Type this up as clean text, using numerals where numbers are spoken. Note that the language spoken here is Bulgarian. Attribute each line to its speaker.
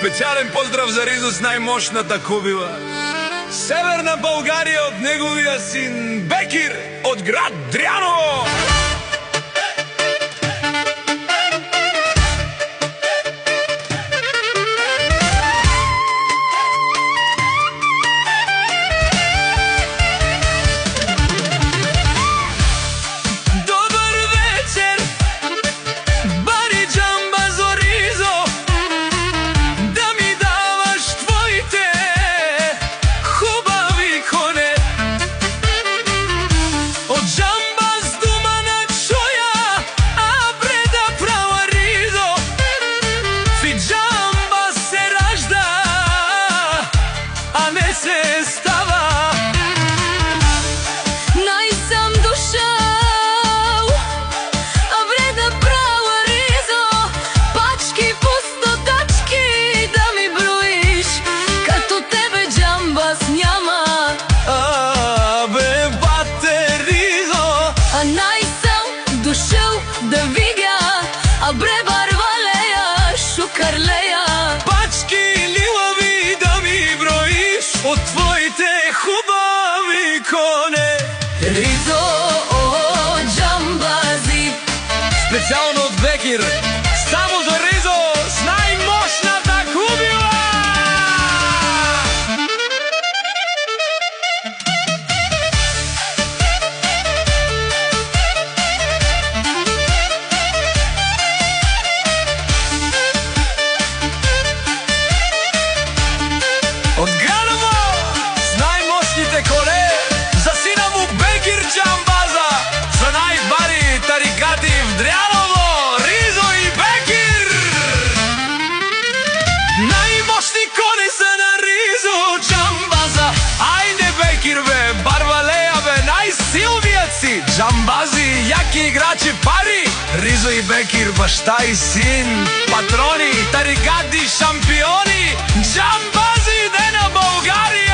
Speaker 1: Специјален поздрав за Ризо с најмошната кобила. Северна Българија од неговиот син Бекир од град Дрјаново.
Speaker 2: Да видя, а бре барвалеја, шукарлеја,
Speaker 1: пачки лилави да ми броиш од твоите хубави коне.
Speaker 2: Ризо од џамбази,
Speaker 1: специјално од Бекир, само за Ризо с најмошната кубила. Од Граново с најмошните коле за сина му Бекир џамбаза, за најбари тарикати в Дрјаново, Ризо и Бекир. Најмошни коне се на Ризо џамбаза. Ајде Бекир бе, барвалеја бе, најсилниот си. Џамбази, јаки играчи, пари. Ризо и Бекир, башта и син, патрони, тарикати, шампиони. Џамбази, де на Българија.